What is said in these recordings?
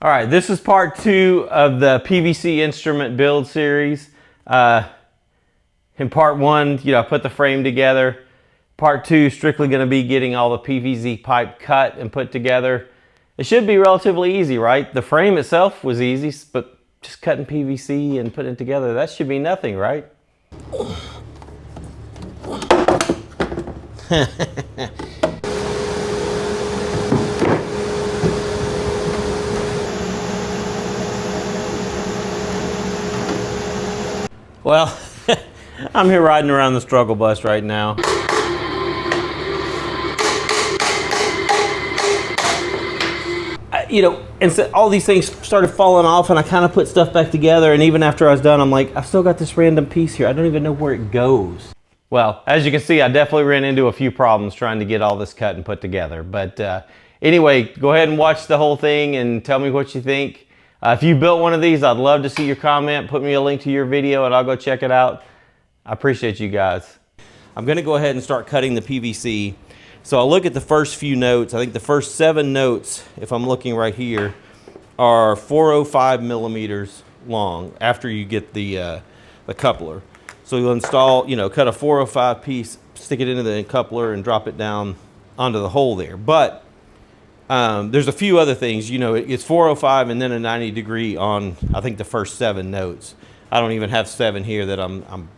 All right, this is part 2 of the PVC instrument build series. In part 1, I put the frame together. Part 2, strictly going to be getting all the PVC pipe cut and put together. It should be relatively easy, right? The frame itself was easy, but just cutting PVC and putting it together, that should be nothing, right? Well, I'm here riding around the struggle bus right now. And so all these things started falling off and I kind of put stuff back together, and even after I was done, I'm like, I've still got this random piece here. I don't even know where it goes. Well, as you can see, I definitely ran into a few problems trying to get all this cut and put together. But anyway, go ahead and watch the whole thing and tell me what you think. If you built one of these, I'd love to see your comment. Put me a link to your video and I'll go check it out. I appreciate you guys. I'm gonna go ahead and start cutting the PVC. So I'll look at the first few notes. I think the first 7 notes, if I'm looking right here, are 405 millimeters long after you get the coupler. So you'll install, cut a 405 piece, stick it into the coupler and drop it down onto the hole there. But there's a few other things. It's 405 and then a 90 degree on, I think, the first 7 notes. I don't even have 7 here that I'm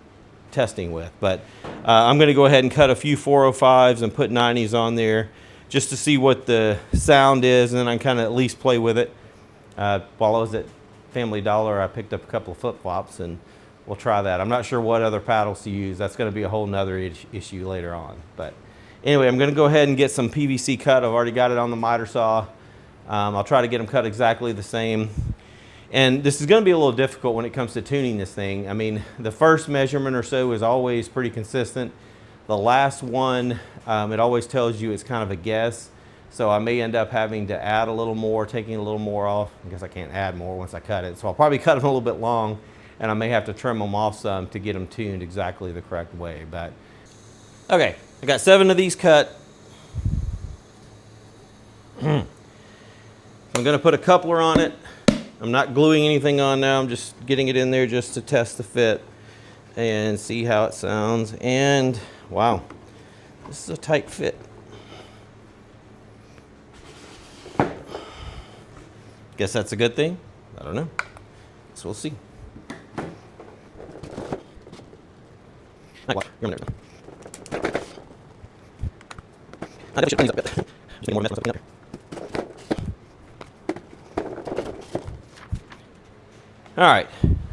testing with, but I'm going to go ahead and cut a few 405s and put 90s on there just to see what the sound is, and then I can kind of at least play with it. While I was at Family Dollar, I picked up a couple of flip-flops and we'll try that. I'm not sure what other paddles to use. That's going to be a whole nother issue later on. But anyway, I'm going to go ahead and get some PVC cut. I've already got it on the miter saw. I'll try to get them cut exactly the same. And this is going to be a little difficult when it comes to tuning this thing. I mean, the first measurement or so is always pretty consistent. The last one, it always tells you it's kind of a guess. So I may end up having to add a little more, taking a little more off. I guess I can't add more once I cut it. So I'll probably cut them a little bit long, and I may have to trim them off some to get them tuned exactly the correct way. But okay, I got 7 of these cut. I'm going to put a coupler on it. I'm not gluing anything on now. I'm just getting it in there just to test the fit and see how it sounds. And wow, this is a tight fit. Guess that's a good thing. I don't know. So we'll see. All right,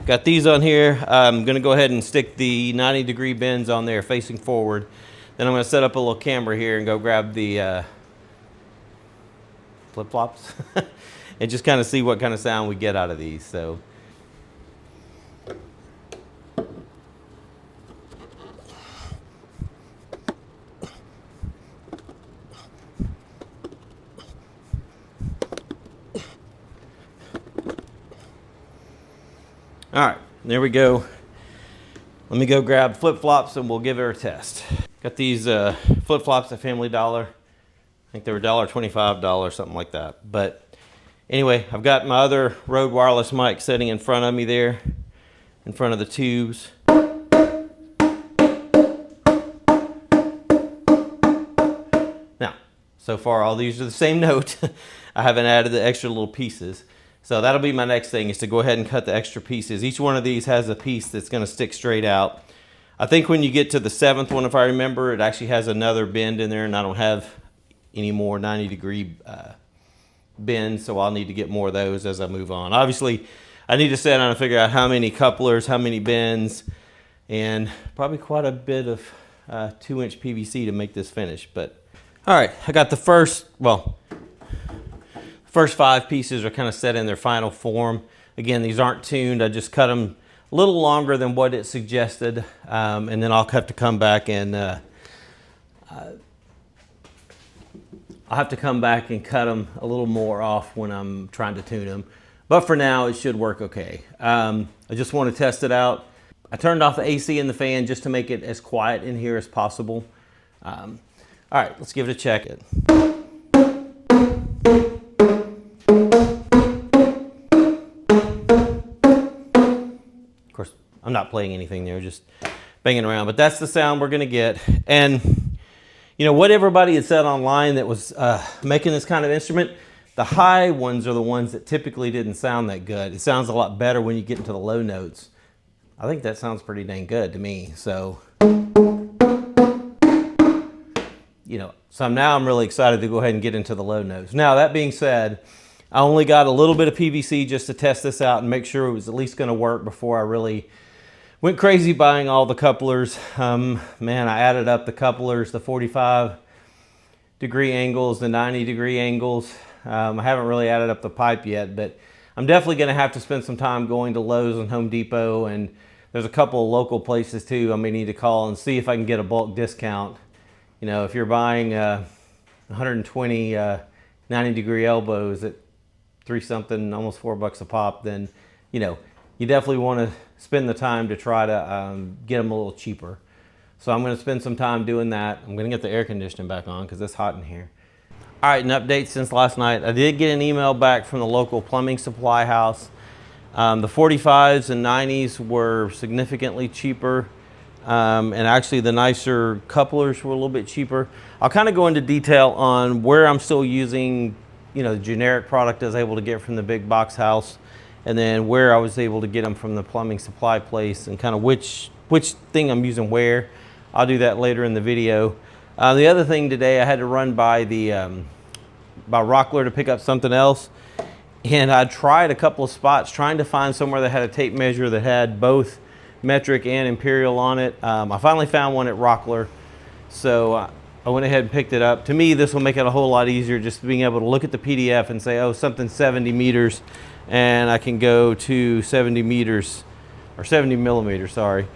got these on here. I'm gonna go ahead and stick the 90 degree bends on there facing forward. Then I'm gonna set up a little camera here and go grab the flip-flops and just kind of see what kind of sound we get out of these. So. All right, there we go. Let me go grab flip-flops and we'll give it a test. Got these flip-flops at Family Dollar. I think they were $1.25, something like that. But anyway, I've got my other Rode wireless mic sitting in front of me there, in front of the tubes. Now, so far all these are the same note. I haven't added the extra little pieces. So that'll be my next thing, is to go ahead and cut the extra pieces. Each one of these has a piece that's going to stick straight out. I think when you get to the 7th one, if I remember, it actually has another bend in there, and I don't have any more 90 degree bends, so I'll need to get more of those as I move on. Obviously, I need to sit down and figure out how many couplers, how many bends, and probably quite a bit of 2-inch PVC to make this finish. But all right, I got the first 5 pieces are kind of set in their final form. Again, these aren't tuned. I just cut them a little longer than what it suggested, and then I'll have to come back and cut them a little more off when I'm trying to tune them. But for now, it should work okay. I just want to test it out. I turned off the AC and the fan just to make it as quiet in here as possible. All right, let's give it a check. I'm not playing anything there, just banging around. But that's the sound we're gonna get. And you know, what everybody had said online that was making this kind of instrument, the high ones are the ones that typically didn't sound that good. It sounds a lot better when you get into the low notes. I think that sounds pretty dang good to me. So, you know, so now I'm really excited to go ahead and get into the low notes. Now, that being said, I only got a little bit of PVC just to test this out and make sure it was at least going to work before I really went crazy buying all the couplers. Man, I added up the couplers, the 45-degree angles, the 90-degree angles. I haven't really added up the pipe yet, but I'm definitely going to have to spend some time going to Lowe's and Home Depot, and there's a couple of local places too I may need to call and see if I can get a bulk discount. You know, if you're buying 120 90-degree elbows at $3 something, almost $4 a pop, then, you know, you definitely want to spend the time to try to get them a little cheaper. So I'm going to spend some time doing that. I'm going to get the air conditioning back on because it's hot in here. All right, an update since last night. I did get an email back from the local plumbing supply house. The 45s and 90s were significantly cheaper. And actually the nicer couplers were a little bit cheaper. I'll kind of go into detail on where I'm still using, you know, the generic product I was able to get from the big box house, and then where I was able to get them from the plumbing supply place, and kind of which thing I'm using where. I'll do that later in the video. The other thing today, I had to run by the by Rockler to pick up something else, and I tried a couple of spots trying to find somewhere that had a tape measure that had both metric and imperial on it. I finally found one at Rockler, so I went ahead and picked it up. To me, this will make it a whole lot easier, just being able to look at the PDF and say, oh, something's 70 meters, and I can go to 70 meters, or 70 millimeters, sorry.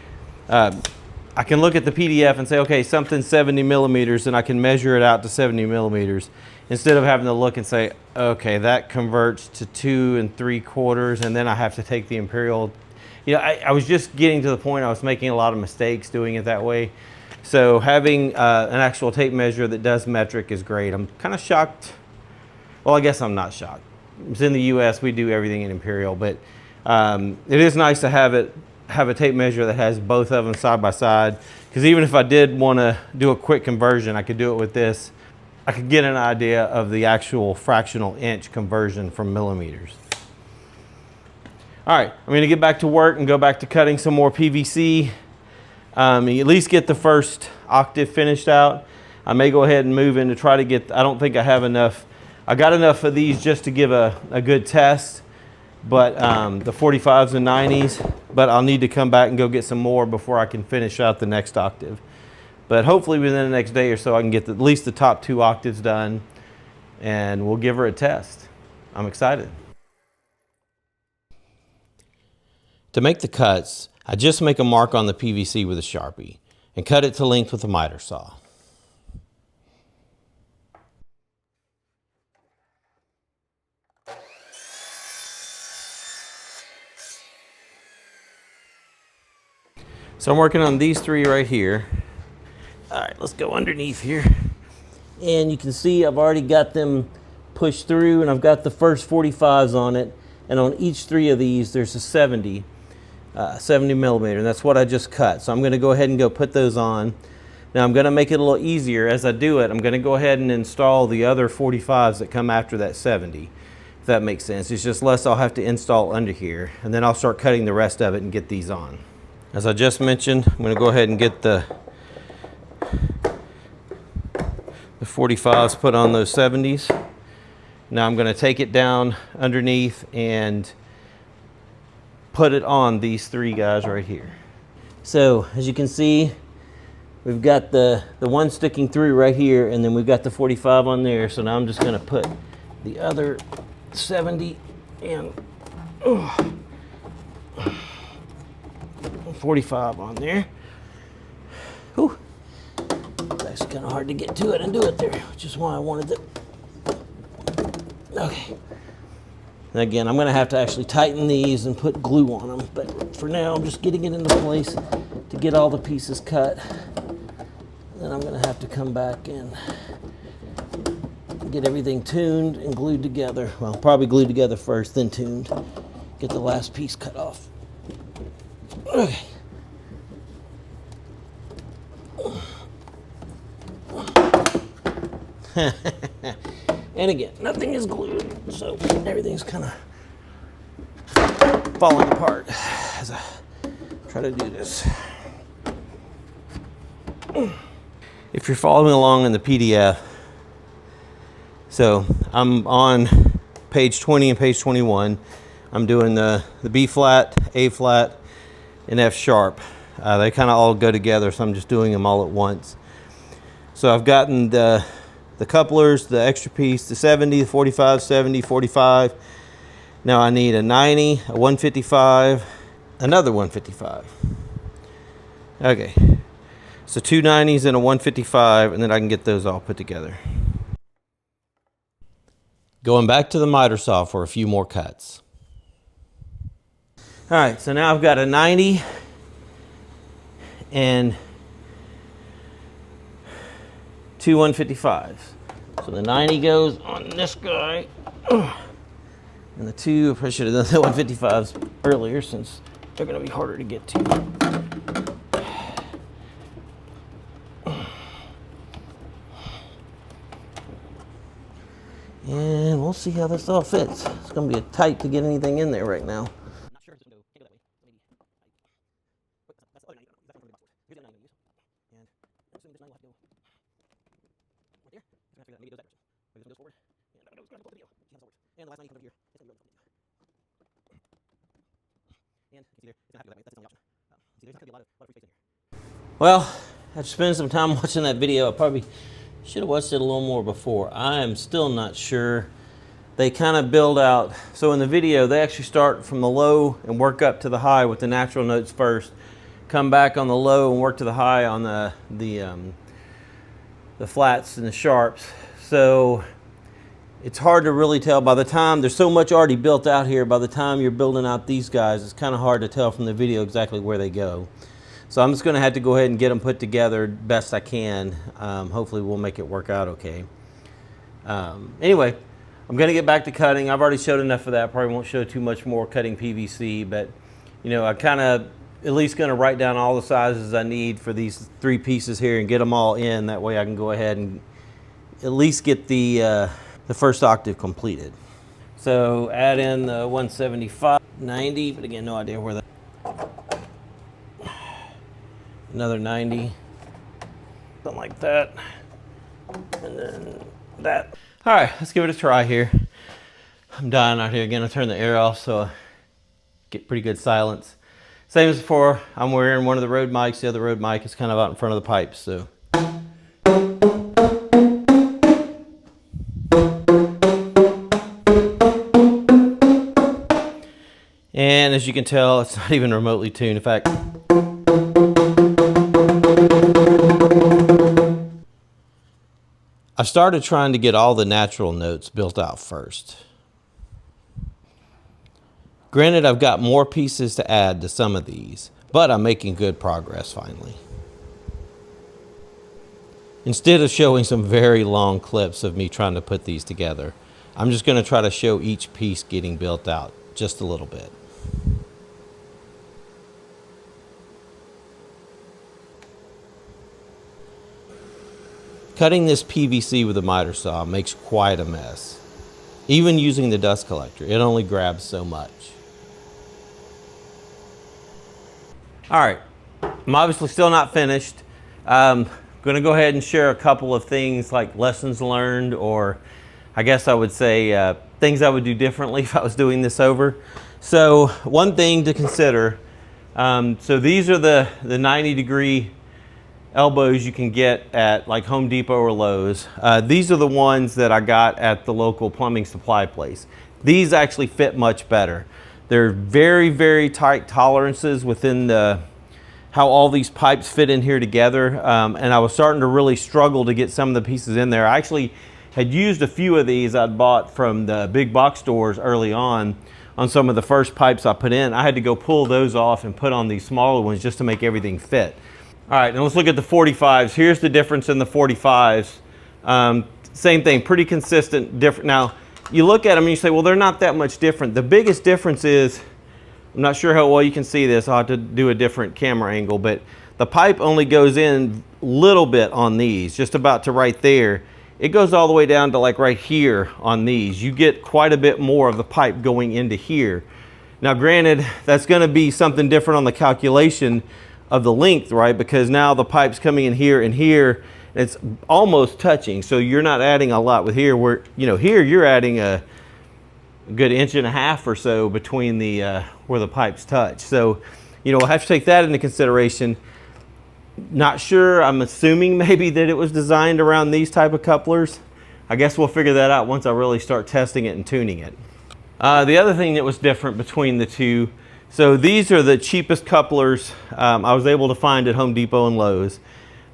I can look at the PDF and say, okay, something's 70 millimeters, and I can measure it out to 70 millimeters, instead of having to look and say, okay, that converts to 2 3/4, and then I have to take the imperial. You know, I was just getting to the point I was making a lot of mistakes doing it that way. So having an actual tape measure that does metric is great. I'm kind of shocked. Well, I guess I'm not shocked. It's in the US, we do everything in imperial, but it is nice to have a tape measure that has both of them side by side, because even if I did want to do a quick conversion, I could do it with this. I could get an idea of the actual fractional inch conversion from millimeters. All right, I'm going to get back to work and go back to cutting some more PVC. At least get the first octave finished out. I may go ahead and move in to try to get, I don't think I have enough. I got enough of these just to give a good test, but the 45s and 90s, but I'll need to come back and go get some more before I can finish out the next octave. But hopefully within the next day or so, I can get at least the top 2 octaves done, and we'll give her a test. I'm excited. To make the cuts, I just make a mark on the PVC with a Sharpie and cut it to length with a miter saw. So I'm working on these 3 right here. All right, let's go underneath here. And you can see I've already got them pushed through, and I've got the first 45s on it. And on each 3 of these, there's a 70 millimeter, and that's what I just cut. So I'm going to go ahead and go put those on. Now I'm going to make it a little easier as I do it. I'm going to go ahead and install the other 45s that come after that 70, if that makes sense. It's just less I'll have to install under here, and then I'll start cutting the rest of it and get these on. As I just mentioned, I'm going to go ahead and get the 45s put on those 70s. Now I'm going to take it down underneath and put it on these 3 guys right here. So as you can see, we've got the one sticking through right here, and then we've got the 45 on there. So now I'm just going to put the other 70 and 45 on there. Whew. That's kind of hard to get to it and do it there, which is why I wanted it. Okay. And again, I'm going to have to actually tighten these and put glue on them, but for now I'm just getting it into place to get all the pieces cut. Then I'm going to have to come back and get everything tuned and glued together. Well, probably glued together first, then tuned. Get the last piece cut off. Okay. And again, nothing is glued, so everything's kind of falling apart as I try to do this. If you're following along in the PDF, so I'm on page 20 and page 21. I'm doing the B flat, A flat, and F sharp. They kind of all go together, so I'm just doing them all at once. So I've gotten the couplers, the extra piece, the 70, the 45, 70, 45. Now I need a 90, a 155, another 155. Okay, so 2 90s and a 155, and then I can get those all put together. Going back to the miter saw for a few more cuts. All right, so now I've got a 90 and 2 155s. So the 90 goes on this guy, and the 2, I probably should have done the 155s earlier since they're going to be harder to get to. And we'll see how this all fits. It's going to be tight to get anything in there right now. Not sure if it's going to go that way. Maybe. That's the other 90. That's from the box. Here's the 90 I'm going to use. And I'm assuming this 90 will have to go right there. I'm going to have to figure out maybe it goes backwards. Maybe this one goes forward. And that one goes the video. See how this works. And the last 90 comes over here. It's going to go the video. And you see there, it's going to have to go that way. That's the only option. See, there's not going to be a lot of free space in here. Well, after spending some time watching that video, I probably should have watched it a little more before. I am still not sure. They kind of build out. So in the video, they actually start from the low and work up to the high with the natural notes first. Come back on the low and work to the high on the flats and the sharps. So it's hard to really tell. By the time there's so much already built out here, by the time you're building out these guys, it's kind of hard to tell from the video exactly where they go. So I'm just going to have to go ahead and get them put together best I can. Hopefully we'll make it work out okay. Anyway, I'm going to get back to cutting. I've already showed enough of that. Probably won't show too much more cutting PVC, but you know, I kind of at least going to write down all the sizes I need for these 3 pieces here and get them all in. That way I can go ahead and at least get the first octave completed. So add in the 175, 90, but again, no idea where that. Another 90, something like that, and then that. All right, let's give it a try here. I'm dying out here again. I turn the air off so I get pretty good silence. Same as before, I'm wearing one of the Rode mics. The other Rode mic is kind of out in front of the pipes, so. And as you can tell, it's not even remotely tuned. In fact, I started trying to get all the natural notes built out first. Granted, I've got more pieces to add to some of these, but I'm making good progress finally. Instead of showing some very long clips of me trying to put these together, I'm just going to try to show each piece getting built out just a little bit. Cutting this PVC with a miter saw makes quite a mess. Even using the dust collector, it only grabs so much. All right, I'm obviously still not finished. I'm going to go ahead and share a couple of things like lessons learned, or I guess I would say things I would do differently if I was doing this over. So one thing to consider, so these are the 90-degree elbows you can get at like Home Depot or Lowe's. These are the ones that I got at the local plumbing supply place. These actually fit much better. They're very, very tight tolerances within how all these pipes fit in here together. And I was starting to really struggle to get some of the pieces in there. I actually had used a few of these I'd bought from the big box stores early on some of the first pipes I put in. I had to go pull those off and put on these smaller ones just to make everything fit. All right, now let's look at the 45s. Here's the difference in the 45s. Same thing, pretty consistent, different. Now, you look at them and you say, well, they're not that much different. The biggest difference is I'm not sure how well you can see this. I'll have to do a different camera angle, but the pipe only goes in a little bit on these, just about to right there. It goes all the way down to like right here on these. You get quite a bit more of the pipe going into here. Now granted, that's gonna be something different on the calculation of the length, right? Because now the pipe's coming in here and here, and it's almost touching. So you're not adding a lot with here, where, you know, here you're adding a good 1.5 inches or so between the where the pipes touch. So, you know, we'll have to take that into consideration. Not sure, I'm assuming maybe that it was designed around these type of couplers. I guess we'll figure that out once I really start testing it and tuning it. The other thing that was different between the two, so these are the cheapest couplers I was able to find at Home Depot and Lowe's.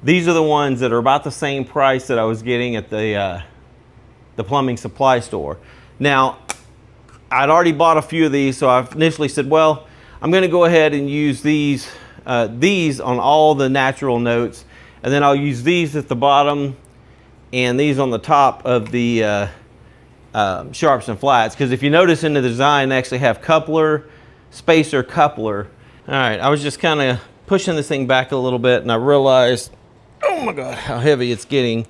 These are the ones that are about the same price that I was getting at the plumbing supply store. Now, I'd already bought a few of these, so I initially said, well, I'm gonna go ahead and use these on all the natural notes, and then I'll use these at the bottom and these on the top of the sharps and flats. Because if you notice in the design, they actually have coupler, spacer, coupler. All right, I was just kind of pushing this thing back a little bit, and I realized, oh my God, how heavy it's getting.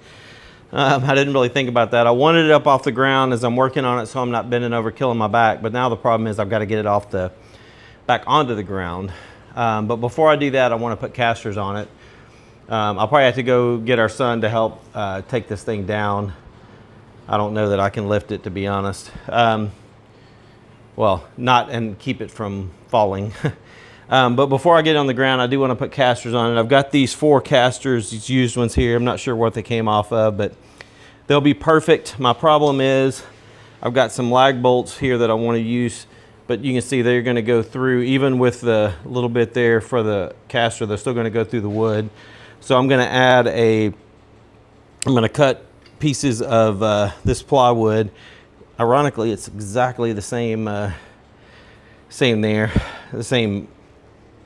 I didn't really think about that. I wanted it up off the ground as I'm working on it, so I'm not bending over, killing my back. But now the problem is I've got to get it back onto the ground. But before I do that, I want to put casters on it. I'll probably have to go get our son to help take this thing down. I don't know that I can lift it, to be honest. Well, not and keep it from falling. But before I get on the ground, I do want to put casters on it. I've got these 4 casters, these used ones here. I'm not sure what they came off of, but they'll be perfect. My problem is I've got some lag bolts here that I want to use, but you can see they're going to go through, even with the little bit there for the caster, they're still going to go through the wood. So I'm going to I'm going to cut pieces of this plywood. Ironically, it's exactly the same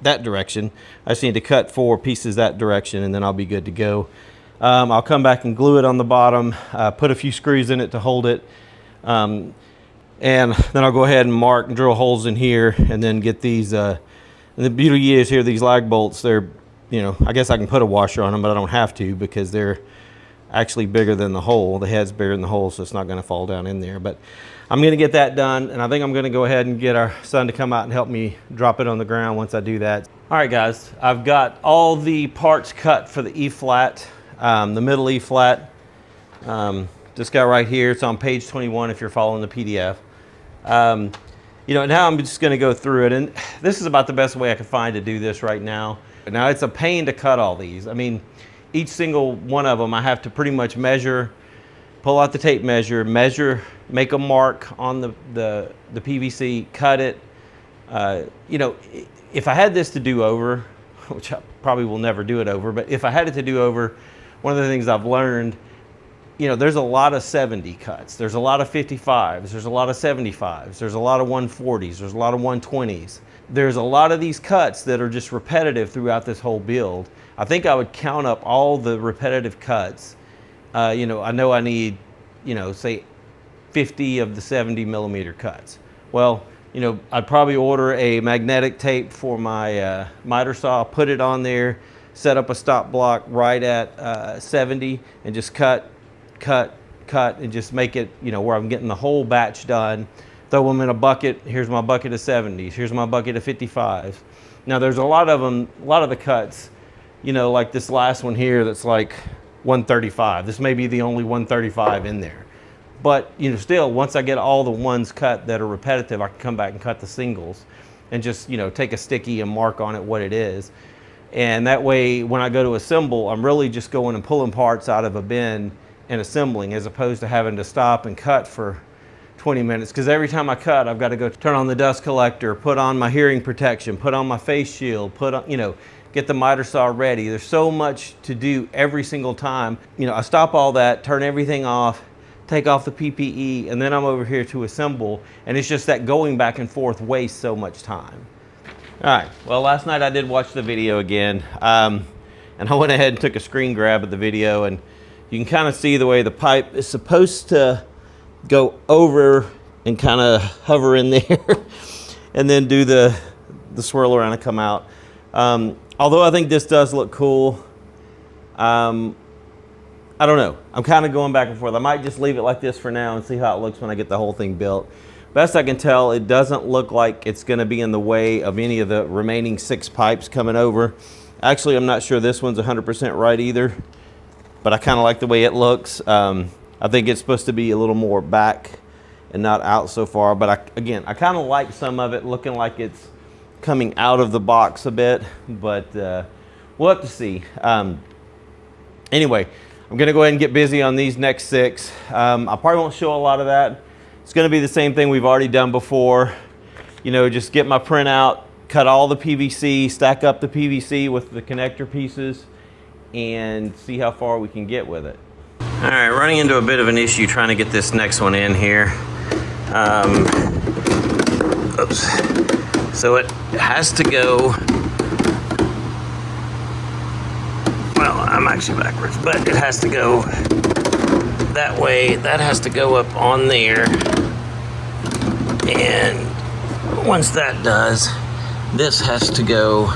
that direction. I just need to cut 4 pieces that direction, and then I'll be good to go. I'll come back and glue it on the bottom, put a few screws in it to hold it, and then I'll go ahead and mark and drill holes in here, and then get these. And the beauty is here, these lag bolts, they're, you know, I guess I can put a washer on them, but I don't have to because they're actually bigger than the hole. The head's bigger than the hole, so it's not going to fall down in there. But I'm going to get that done, and I think I'm going to go ahead and get our son to come out and help me drop it on the ground once I do that. All right, guys, I've got all the parts cut for the E-flat, the middle E-flat. This guy right here, it's on page 21 if you're following the PDF. You know, now I'm just going to go through it, and this is about the best way I could find to do this right now. Now, it's a pain to cut all these. I mean, each single one of them I have to pretty much measure, pull out the tape measure, make a mark on the PVC, cut it. You know, if I had this to do over, which I probably will never do it over, but if I had it to do over, one of the things I've learned, you know, there's a lot of 70 cuts. There's a lot of 55s. There's a lot of 75s. There's a lot of 140s. There's a lot of 120s. There's a lot of these cuts that are just repetitive throughout this whole build. I think I would count up all the repetitive cuts. You know I need, you know, say 50 of the 70 millimeter cuts. Well, you know, I'd probably order a magnetic tape for my miter saw, put it on there, set up a stop block right at 70, and just cut, and just make it, you know, where I'm getting the whole batch done. Throw them in a bucket. Here's my bucket of 70s. Here's my bucket of 55s. Now, there's a lot of them, a lot of the cuts, you know, like this last one here that's like 135. This may be the only 135 in there. But, you know, still, once I get all the ones cut that are repetitive, I can come back and cut the singles and just, you know, take a sticky and mark on it what it is. And that way, when I go to assemble, I'm really just going and pulling parts out of a bin and assembling, as opposed to having to stop and cut for 20 minutes. Because every time I cut, I've got to go turn on the dust collector, put on my hearing protection, put on my face shield, put on, you know, get the miter saw ready. There's so much to do every single time. You know, I stop all that, turn everything off, take off the PPE, and then I'm over here to assemble. And it's just that going back and forth wastes so much time. All right, well, last night I did watch the video again, and I went ahead and took a screen grab of the video, and you can kind of see the way the pipe is supposed to go over and kind of hover in there and then do the the swirl around and come out. Although I think this does look cool, I don't know. I'm kind of going back and forth. I might just leave it like this for now and see how it looks when I get the whole thing built. Best I can tell, it doesn't look like it's going to be in the way of any of the remaining 6 pipes coming over. Actually, I'm not sure this one's 100% right either, but I kind of like the way it looks. I think it's supposed to be a little more back and not out so far, but again, I kind of like some of it looking like it's coming out of the box a bit, but we'll have to see. Anyway, I'm gonna go ahead and get busy on these next 6. I probably won't show a lot of that. It's gonna be the same thing we've already done before. You know, just get my printout, cut all the PVC, stack up the PVC with the connector pieces, and see how far we can get with it. All right, running into a bit of an issue trying to get this next one in here. Oops. So it has to go, well, I'm actually backwards, but it has to go that way. That has to go up on there. And once that does, this has to go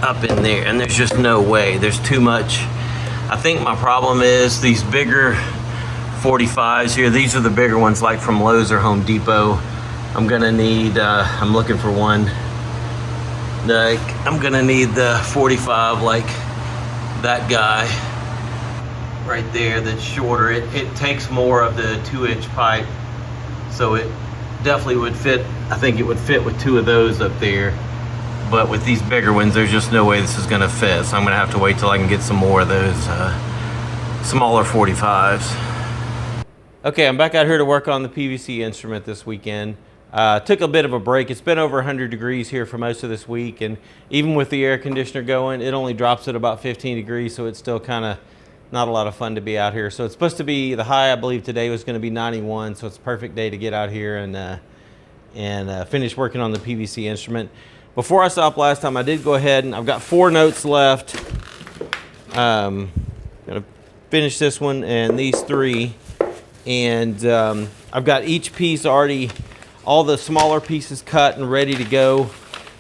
up in there. And there's just no way. There's too much. I think my problem is these bigger 45s here. These are the bigger ones like from Lowe's or Home Depot. I'm gonna need, I'm looking for one. Like, I'm gonna need the 45 like that guy right there that's shorter. It takes more of the 2-inch pipe, so it definitely would fit. I think it would fit with 2 of those up there, but with these bigger ones there's just no way this is gonna fit, so I'm gonna have to wait till I can get some more of those smaller 45s. Okay, I'm back out here to work on the PVC instrument this weekend. Took a bit of a break. It's been over 100 degrees here for most of this week, and even with the air conditioner going, it only drops at about 15 degrees, so it's still kind of not a lot of fun to be out here. So it's supposed to be, the high I believe today was going to be 91, so it's a perfect day to get out here and finish working on the PVC instrument. Before I stopped last time, I did go ahead and I've got 4 notes left. Gonna finish this one and these 3, and I've got each piece already, all the smaller pieces cut and ready to go.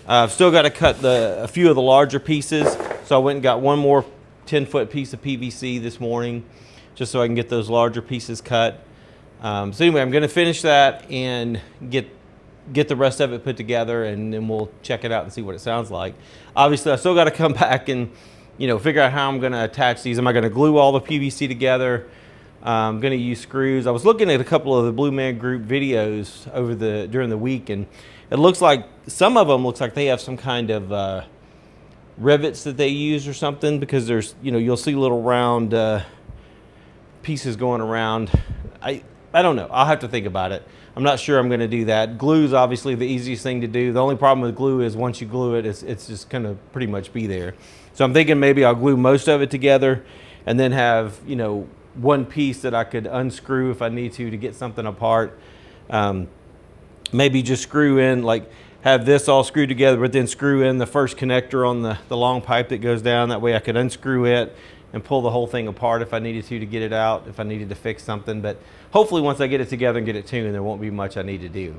I've still got to cut a few of the larger pieces, so I went and got one more 10-foot piece of PVC this morning just so I can get those larger pieces cut. So anyway, I'm going to finish that and get the rest of it put together, and then we'll check it out and see what it sounds like. Obviously, I still got to come back and, you know, figure out how I'm going to attach these. Am I going to glue all the PVC together? I'm going to use screws. I was looking at a couple of the Blue Man Group videos during the week, and it looks like some of them looks like they have some kind of rivets that they use or something, because there's, you know, you'll see little round pieces going around. I don't know. I'll have to think about it. I'm not sure I'm going to do that. Glue is obviously the easiest thing to do. The only problem with glue is once you glue it, it's just going to pretty much be there. So I'm thinking maybe I'll glue most of it together and then have, you know, one piece that I could unscrew if I need to get something apart. Maybe just screw in, like have this all screwed together, but then screw in the first connector on the long pipe that goes down. That way I could unscrew it and pull the whole thing apart if I needed to get it out, if I needed to fix something. But hopefully once I get it together and get it tuned, there won't be much I need to do.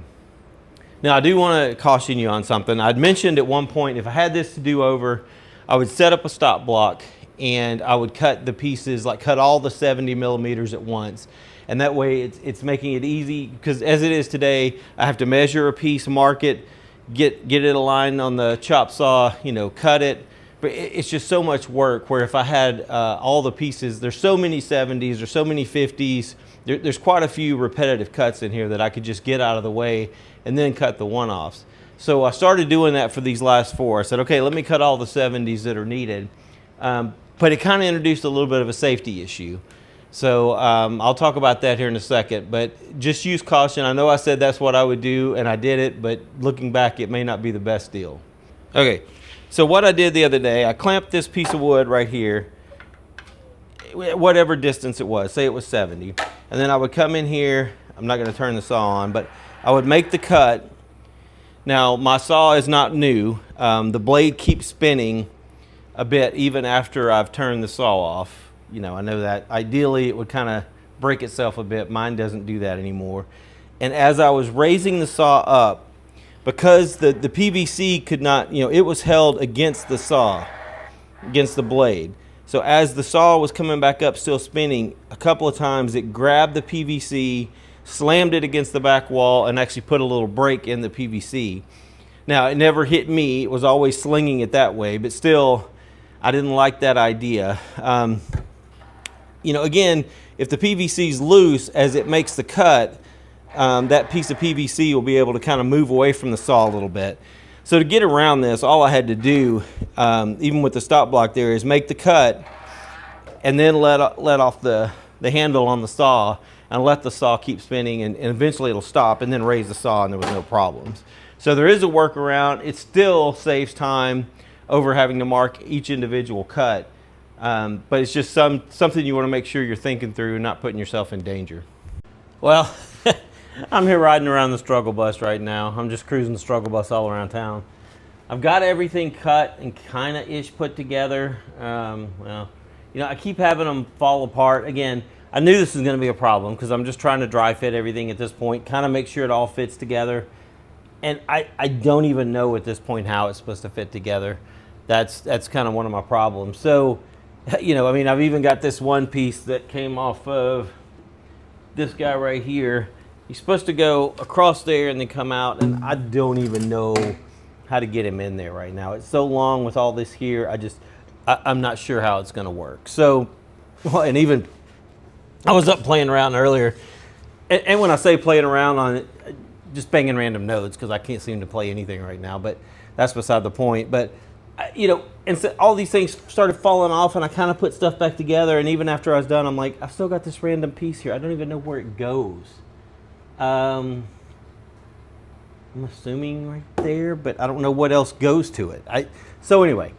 Now I do want to caution you on something. I'd mentioned at one point, if I had this to do over, I would set up a stop block and I would cut the pieces, like cut all the 70 millimeters at once. And that way it's making it easy, because as it is today, I have to measure a piece, mark it, get it aligned on the chop saw, you know, cut it. But it's just so much work, where if I had all the pieces, there's so many 70s, there's so many 50s, there's quite a few repetitive cuts in here that I could just get out of the way and then cut the one-offs. So I started doing that for these last 4. I said, okay, let me cut all the 70s that are needed. But it kind of introduced a little bit of a safety issue. So I'll talk about that here in a second, but just use caution. I know I said that's what I would do, and I did it, but looking back, it may not be the best deal. Okay, so what I did the other day, I clamped this piece of wood right here, whatever distance it was, say it was 70, and then I would come in here. I'm not going to turn the saw on, but I would make the cut. Now, my saw is not new. The blade keeps spinning a bit even after I've turned the saw off. You know, I know that ideally it would kind of break itself a bit. Mine doesn't do that anymore. And as I was raising the saw up, because the PVC could not, it was held against the saw, against the blade. So as the saw was coming back up, still spinning, a couple of times it grabbed the PVC, slammed it against the back wall, and actually put a little break in the PVC. Now, it never hit me. It was always slinging it that way, but still, I didn't like that idea. Again, if the PVC is loose as it makes the cut, that piece of PVC will be able to kind of move away from the saw a little bit. So to get around this, all I had to do, even with the stop block there, is make the cut and then let off the handle on the saw and let the saw keep spinning, and eventually it'll stop, and then raise the saw and there was no problems. So there is a workaround. It still saves time over having to mark each individual cut, but it's just something you want to make sure you're thinking through and not putting yourself in danger. Well, I'm here riding around the struggle bus right now. I'm just cruising the struggle bus all around town. I've got everything cut and kind of ish put together. I keep having them fall apart. Again, I knew this was going to be a problem because I'm just trying to dry fit everything at this point, kind of make sure it all fits together. And I don't even know at this point how it's supposed to fit together. That's kind of one of my problems. So, I've even got this one piece that came off of this guy right here. He's supposed to go across there and then come out, and I don't even know how to get him in there right now. It's so long with all this here. I'm not sure how it's going to work. So, and even I was up playing around earlier, and when I say playing around on it, just banging random notes because I can't seem to play anything right now, but that's beside the point. But, and so all these things started falling off, and I kind of put stuff back together, and even after I was done, I'm like, I've still got this random piece here. I don't even know where it goes. I'm assuming right there, but I don't know what else goes to it. So anyway,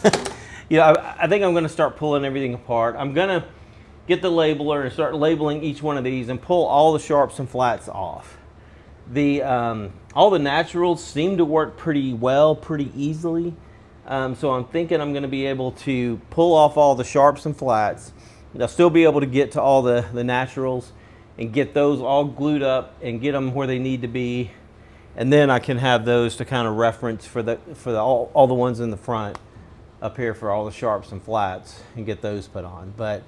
I think I'm going to start pulling everything apart. I'm going to get the labeler and start labeling each one of these and pull all the sharps and flats off. All the naturals seem to work pretty well, pretty easily. So I'm thinking I'm going to be able to pull off all the sharps and flats. I'll still be able to get to all the naturals and get those all glued up and get them where they need to be. And then I can have those to kind of reference for all the ones in the front up here for all the sharps and flats and get those put on. But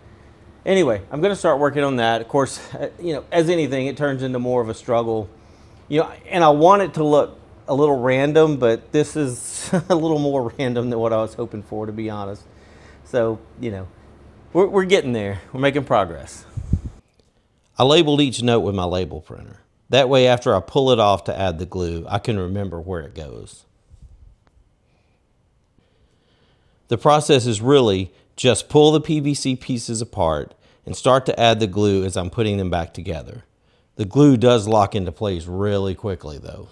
anyway, I'm going to start working on that. Of course, as anything, it turns into more of a struggle. And I want it to look a little random, but this is a little more random than what I was hoping for, to be honest. So, we're getting there. We're making progress. I labeled each note with my label printer. That way, after I pull it off to add the glue, I can remember where it goes. The process is really just pull the PVC pieces apart and start to add the glue as I'm putting them back together. The glue does lock into place really quickly, though.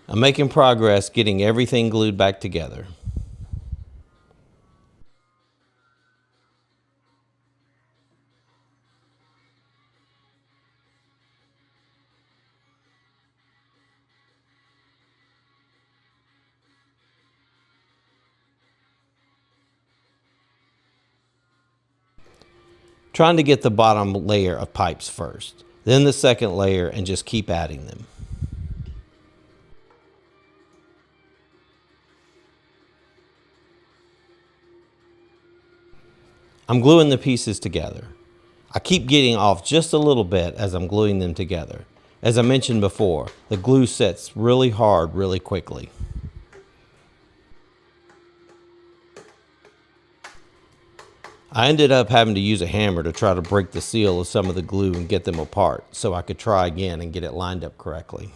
I'm making progress getting everything glued back together. Trying to get the bottom layer of pipes first, then the second layer, and just keep adding them. I'm gluing the pieces together. I keep getting off just a little bit as I'm gluing them together. As I mentioned before, the glue sets really hard really quickly. I ended up having to use a hammer to try to break the seal of some of the glue and get them apart so I could try again and get it lined up correctly.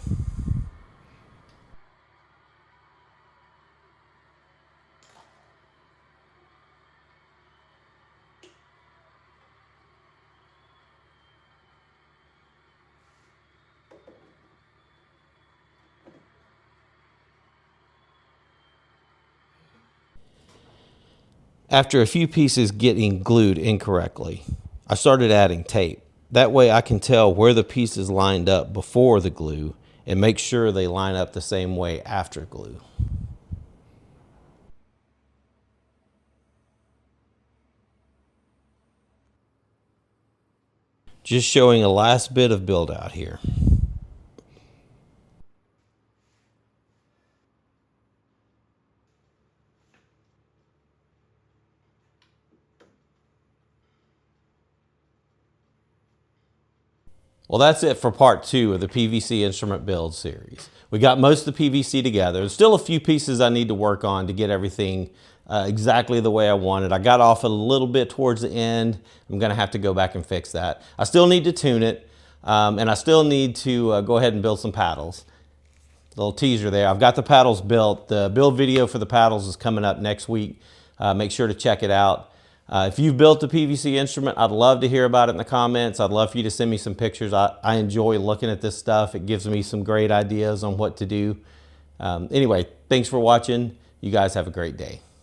After a few pieces getting glued incorrectly, I started adding tape. That way I can tell where the pieces lined up before the glue and make sure they line up the same way after glue. Just showing a last bit of build out here. Well, that's it for part 2 of the PVC instrument build series. We got most of the PVC together. There's still a few pieces I need to work on to get everything exactly the way I wanted. I got off a little bit towards the end. I'm gonna have to go back and fix that. I still need to tune it, and I still need to go ahead and build some paddles. Little teaser there. I've got the paddles built. The build video for the paddles is coming up next week. Make sure to check it out. If you've built a PVC instrument, I'd love to hear about it in the comments. I'd love for you to send me some pictures. I enjoy looking at this stuff. It gives me some great ideas on what to do. Anyway, thanks for watching. You guys have a great day.